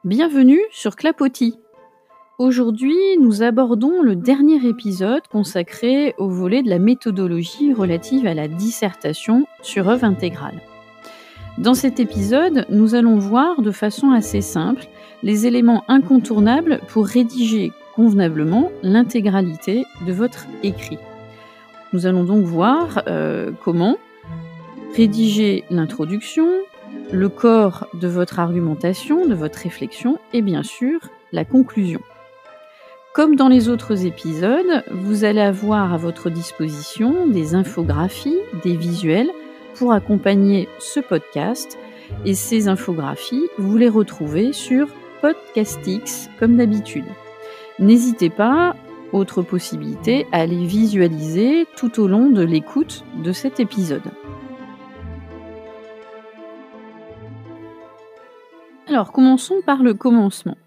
Bienvenue sur Clapotis. Aujourd'hui, nous abordons le dernier épisode consacré au volet de la méthodologie relative à la dissertation sur œuvre intégrale. Dans cet épisode, nous allons voir de façon assez simple les éléments incontournables pour rédiger convenablement l'intégralité de votre écrit. Nous allons donc voir comment rédiger l'introduction, le corps de votre argumentation, de votre réflexion et bien sûr la conclusion. Comme dans les autres épisodes, vous allez avoir à votre disposition des infographies, des visuels pour accompagner ce podcast. Et ces infographies, vous les retrouvez sur Podcastix comme d'habitude. N'hésitez pas, autre possibilité, à les visualiser tout au long de l'écoute de cet épisode. Alors, commençons par le commencement.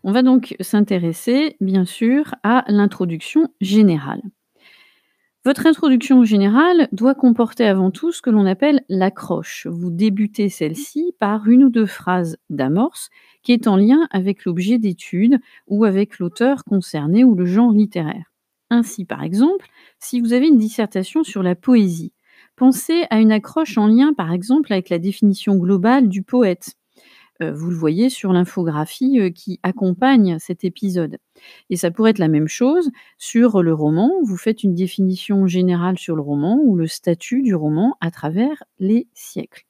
On va donc s'intéresser, bien sûr, à l'introduction générale. Votre introduction générale doit comporter avant tout ce que l'on appelle l'accroche. Vous débutez celle-ci par une ou deux phrases d'amorce qui est en lien avec l'objet d'étude ou avec l'auteur concerné ou le genre littéraire. Ainsi, par exemple, si vous avez une dissertation sur la poésie, pensez à une accroche en lien, par exemple, avec la définition globale du poète. Vous le voyez sur l'infographie qui accompagne cet épisode. Et ça pourrait être la même chose sur le roman. Vous faites une définition générale sur le roman ou le statut du roman à travers les siècles.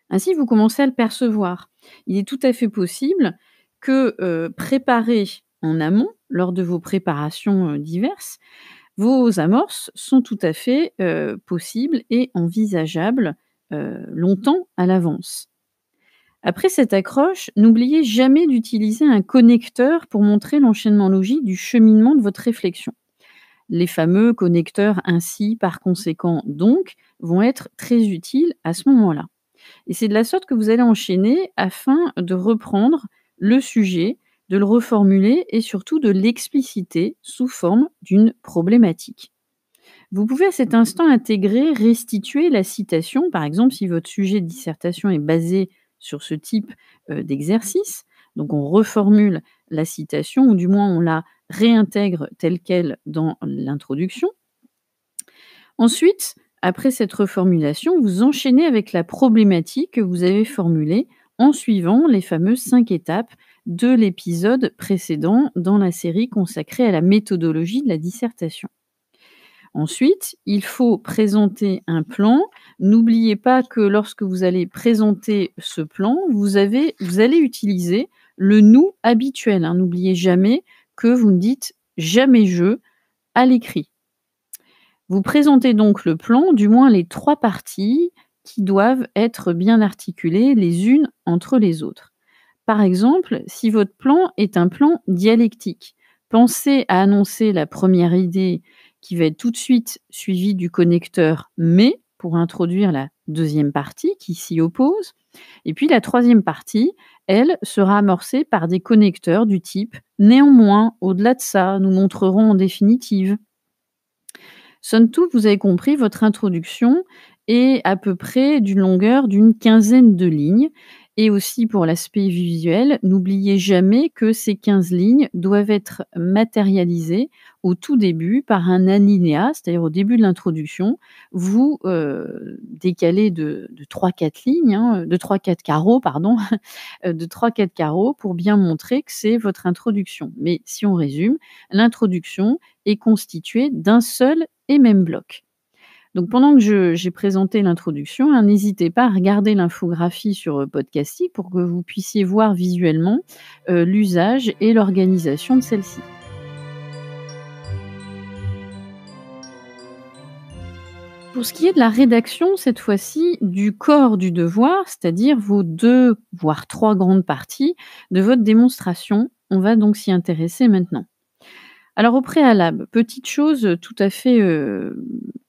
Ainsi, vous commencez à le percevoir. Il est tout à fait possible que préparer en amont, lors de vos préparations diverses, vos amorces sont tout à fait possibles et envisageables longtemps à l'avance. Après cette accroche, n'oubliez jamais d'utiliser un connecteur pour montrer l'enchaînement logique du cheminement de votre réflexion. Les fameux connecteurs ainsi, par conséquent, donc, vont être très utiles à ce moment-là. Et c'est de la sorte que vous allez enchaîner afin de reprendre le sujet, de le reformuler et surtout de l'expliciter sous forme d'une problématique. Vous pouvez à cet instant intégrer, restituer la citation, par exemple si votre sujet de dissertation est basé sur ce type d'exercice. Donc on reformule la citation, ou du moins on la réintègre telle quelle dans l'introduction. Ensuite, après cette reformulation, vous enchaînez avec la problématique que vous avez formulée en suivant les fameuses 5 étapes de l'épisode précédent dans la série consacrée à la méthodologie de la dissertation. Ensuite, il faut présenter un plan. N'oubliez pas que lorsque vous allez présenter ce plan, vous allez utiliser le nous habituel. N'oubliez jamais que vous ne dites jamais je à l'écrit. Vous présentez donc le plan, du moins les 3 parties qui doivent être bien articulées les unes entre les autres. Par exemple, si votre plan est un plan dialectique, pensez à annoncer la première idée qui va être tout de suite suivie du connecteur « mais » pour introduire la deuxième partie qui s'y oppose. Et puis la troisième partie, elle, sera amorcée par des connecteurs du type « néanmoins, au-delà de ça, nous montrerons en définitive ». Somme toute, vous avez compris, votre introduction est à peu près d'une longueur d'une 15aine de lignes. Et aussi pour l'aspect visuel, n'oubliez jamais que ces 15 lignes doivent être matérialisées au tout début par un alinéa, c'est-à-dire au début de l'introduction. Vous décalez de 3-4 lignes, de 3-4 carreaux, pardon, de 3-4 carreaux pour bien montrer que c'est votre introduction. Mais si on résume, l'introduction est constituée d'un seul et même bloc. Donc pendant que j'ai présenté l'introduction, n'hésitez pas à regarder l'infographie sur Podcastic pour que vous puissiez voir visuellement l'usage et l'organisation de celle-ci. Pour ce qui est de la rédaction, cette fois-ci, du corps du devoir, c'est-à-dire vos 2 voire 3 grandes parties de votre démonstration, on va donc s'y intéresser maintenant. Alors au préalable, petite chose tout à fait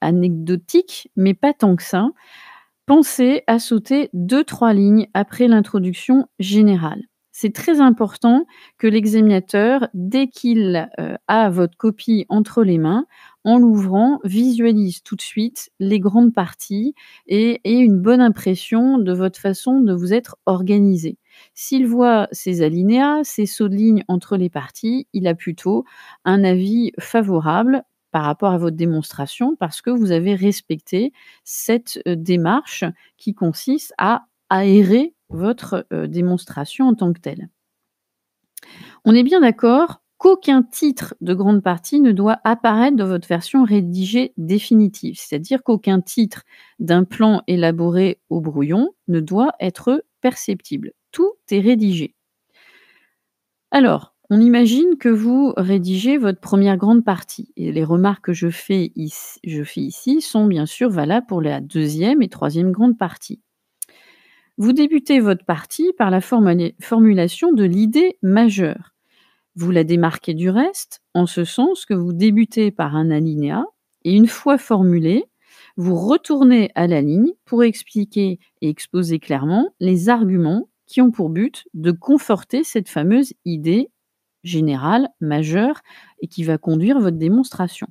anecdotique, mais pas tant que ça, pensez à sauter 2-3 lignes après l'introduction générale. C'est très important que l'examinateur, dès qu'il, a votre copie entre les mains, en l'ouvrant, visualise tout de suite les grandes parties et ait une bonne impression de votre façon de vous être organisé. S'il voit ces alinéas, ces sauts de ligne entre les parties, il a plutôt un avis favorable par rapport à votre démonstration parce que vous avez respecté cette, démarche qui consiste à aérer votre, démonstration en tant que telle. On est bien d'accord qu'aucun titre de grande partie ne doit apparaître dans votre version rédigée définitive. C'est-à-dire qu'aucun titre d'un plan élaboré au brouillon ne doit être perceptible. Tout est rédigé. Alors, on imagine que vous rédigez votre première grande partie et les remarques que je fais ici sont bien sûr valables pour la deuxième et troisième grande partie. Vous débutez votre partie par la formulation de l'idée majeure. Vous la démarquez du reste, en ce sens que vous débutez par un alinéa et une fois formulé, vous retournez à la ligne pour expliquer et exposer clairement les arguments qui ont pour but de conforter cette fameuse idée générale, majeure et qui va conduire votre démonstration.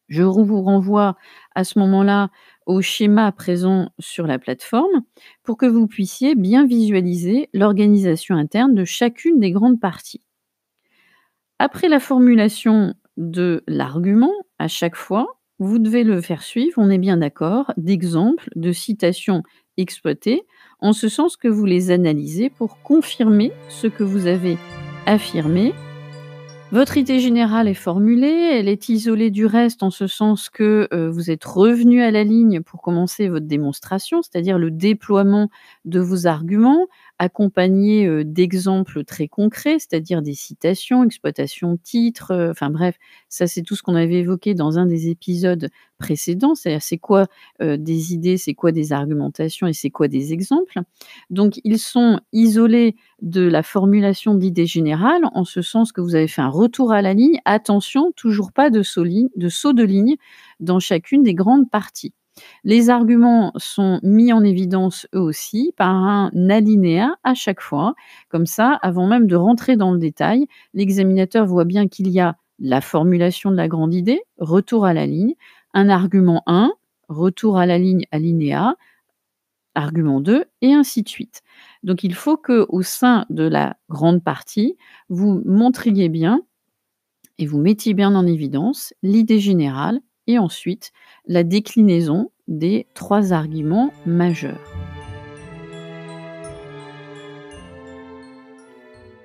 Je vous renvoie à ce moment-là au schéma présent sur la plateforme pour que vous puissiez bien visualiser l'organisation interne de chacune des grandes parties. Après la formulation de l'argument, à chaque fois, vous devez le faire suivre, on est bien d'accord, d'exemples, de citations exploitées, en ce sens que vous les analysez pour confirmer ce que vous avez affirmé. Votre idée générale est formulée, elle est isolée du reste en ce sens que, vous êtes revenu à la ligne pour commencer votre démonstration, c'est-à-dire le déploiement de vos arguments, accompagnés, d'exemples très concrets, c'est-à-dire des citations, exploitation de titres, enfin bref, ça c'est tout ce qu'on avait évoqué dans un des épisodes précédents. C'est-à-dire c'est quoi, des idées, c'est quoi des argumentations et c'est quoi des exemples. Donc ils sont isolés de la formulation d'idées générales, en ce sens que vous avez fait un retour à la ligne. Attention, toujours pas de saut de ligne dans chacune des grandes parties. Les arguments sont mis en évidence eux aussi par un alinéa à chaque fois. Comme ça, avant même de rentrer dans le détail, l'examinateur voit bien qu'il y a la formulation de la grande idée, retour à la ligne, un argument 1, retour à la ligne alinéa, argument 2 et ainsi de suite. Donc il faut qu'au sein de la grande partie, vous montriez bien et vous mettiez bien en évidence l'idée générale et ensuite la déclinaison des 3 arguments majeurs.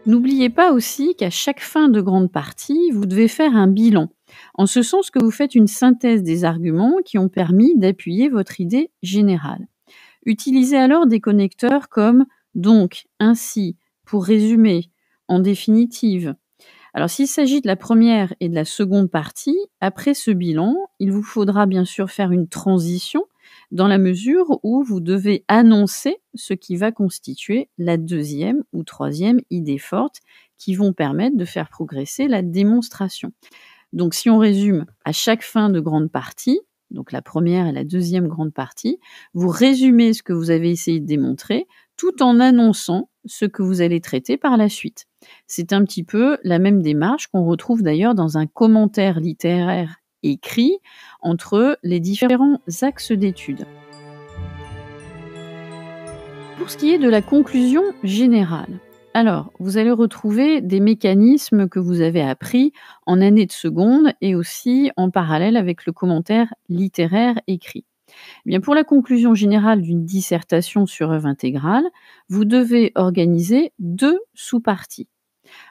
N'oubliez pas aussi qu'à chaque fin de grande partie, vous devez faire un bilan, en ce sens que vous faites une synthèse des arguments qui ont permis d'appuyer votre idée générale. Utilisez alors des connecteurs comme donc, ainsi, pour résumer, en définitive. Alors s'il s'agit de la première et de la seconde partie, après ce bilan, il vous faudra bien sûr faire une transition dans la mesure où vous devez annoncer ce qui va constituer la deuxième ou troisième idée forte qui vont permettre de faire progresser la démonstration. Donc si on résume, à chaque fin de grande partie, donc la première et la deuxième grande partie, vous résumez ce que vous avez essayé de démontrer tout en annonçant ce que vous allez traiter par la suite. C'est un petit peu la même démarche qu'on retrouve d'ailleurs dans un commentaire littéraire écrit entre les différents axes d'étude. Pour ce qui est de la conclusion générale, alors, vous allez retrouver des mécanismes que vous avez appris en année de seconde et aussi en parallèle avec le commentaire littéraire écrit. Eh bien, pour la conclusion générale d'une dissertation sur œuvre intégrale, vous devez organiser 2 sous-parties.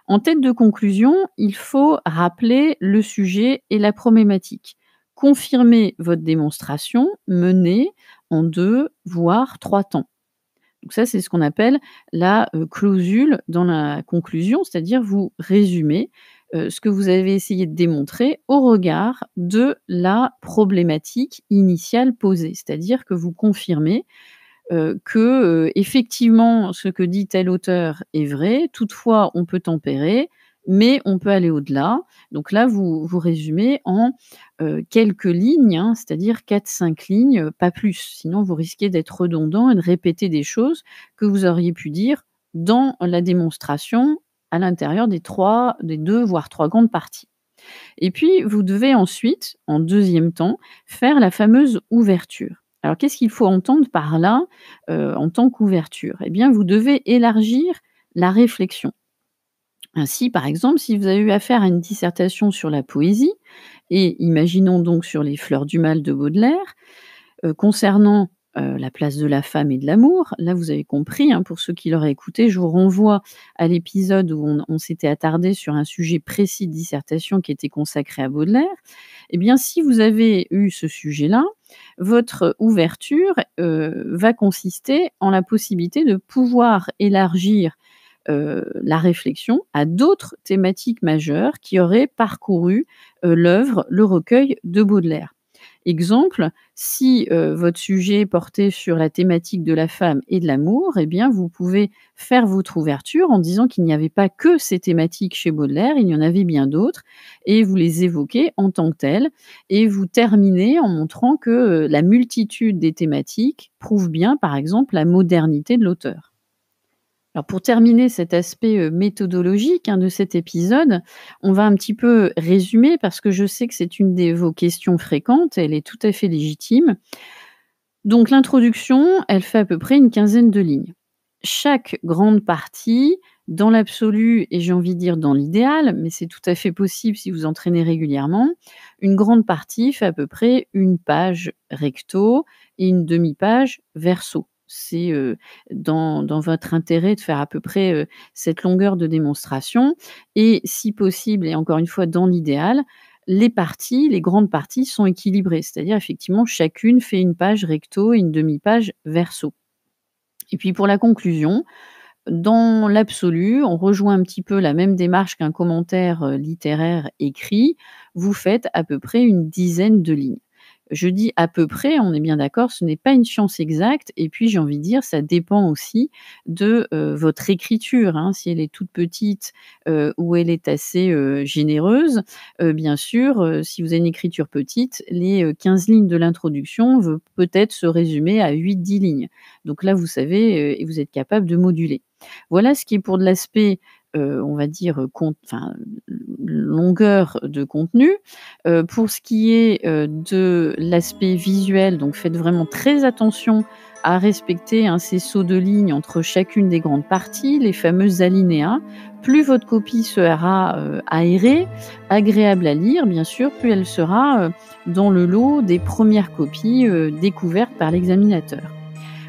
En tête de conclusion, il faut rappeler le sujet et la problématique. Confirmer votre démonstration menée en 2 voire 3 temps. Donc ça, c'est ce qu'on appelle la, clausule dans la conclusion, c'est-à-dire vous résumez, ce que vous avez essayé de démontrer au regard de la problématique initiale posée. C'est-à-dire que vous confirmez, que, effectivement, ce que dit tel auteur est vrai, toutefois on peut tempérer, mais on peut aller au-delà. Donc là, vous résumez en, quelques lignes, hein, c'est-à-dire 4-5 lignes, pas plus. Sinon vous risquez d'être redondant et de répéter des choses que vous auriez pu dire dans la démonstration à l'intérieur des 2 voire 3 grandes parties. Et puis, vous devez ensuite, en deuxième temps, faire la fameuse ouverture. Alors, qu'est-ce qu'il faut entendre par là, en tant qu'ouverture? Eh bien, vous devez élargir la réflexion. Ainsi, par exemple, si vous avez eu affaire à une dissertation sur la poésie et imaginons donc sur les Fleurs du mal de Baudelaire, concernant, la place de la femme et de l'amour, là vous avez compris, hein, pour ceux qui l'auraient écouté, je vous renvoie à l'épisode où on s'était attardé sur un sujet précis de dissertation qui était consacré à Baudelaire. Eh bien, si vous avez eu ce sujet-là, votre ouverture, va consister en la possibilité de pouvoir élargir, la réflexion à d'autres thématiques majeures qui auraient parcouru, l'œuvre, le recueil de Baudelaire. Exemple, si, votre sujet portait sur la thématique de la femme et de l'amour, eh bien, vous pouvez faire votre ouverture en disant qu'il n'y avait pas que ces thématiques chez Baudelaire, il y en avait bien d'autres et vous les évoquez en tant que telles et vous terminez en montrant que, la multitude des thématiques prouve bien, par exemple, la modernité de l'auteur. Alors pour terminer cet aspect, méthodologique, hein, de cet épisode, on va un petit peu résumer parce que je sais que c'est une de vos questions fréquentes, elle est tout à fait légitime. Donc l'introduction, elle fait à peu près une quinzaine de lignes. Chaque grande partie, dans l'absolu et j'ai envie de dire dans l'idéal, mais c'est tout à fait possible si vous entraînez régulièrement, une grande partie fait à peu près une page recto et une demi-page verso. C'est, dans votre intérêt de faire à peu près, cette longueur de démonstration et si possible et encore une fois dans l'idéal, les grandes parties sont équilibrées. C'est-à-dire effectivement chacune fait une page recto et une demi-page verso. Et puis pour la conclusion, dans l'absolu, on rejoint un petit peu la même démarche qu'un commentaire, littéraire écrit. Vous faites à peu près une dizaine de lignes. Je dis à peu près, on est bien d'accord, ce n'est pas une science exacte et puis j'ai envie de dire, ça dépend aussi de, votre écriture, hein. Si elle est toute petite, ou elle est assez, généreuse, bien sûr, si vous avez une écriture petite, les, 15 lignes de l'introduction veut peut-être se résumer à 8-10 lignes. Donc là, vous savez, et vous êtes capable de moduler. Voilà ce qui est pour de l'aspect, on va dire, longueur de contenu. Pour ce qui est, de l'aspect visuel, donc faites vraiment très attention à respecter, hein, ces sauts de ligne entre chacune des grandes parties, les fameuses alinéas. Plus votre copie sera, aérée, agréable à lire bien sûr, plus elle sera, dans le lot des premières copies, découvertes par l'examinateur.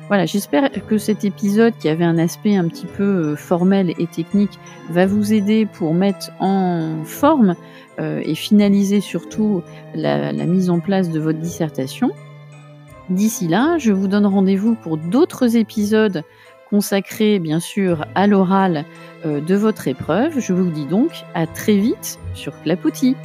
Voilà, j'espère que cet épisode qui avait un aspect un petit peu, formel et technique va vous aider pour mettre en forme, et finaliser surtout la mise en place de votre dissertation. D'ici là, je vous donne rendez-vous pour d'autres épisodes consacrés bien sûr à l'oral, de votre épreuve. Je vous dis donc à très vite sur Clapotis.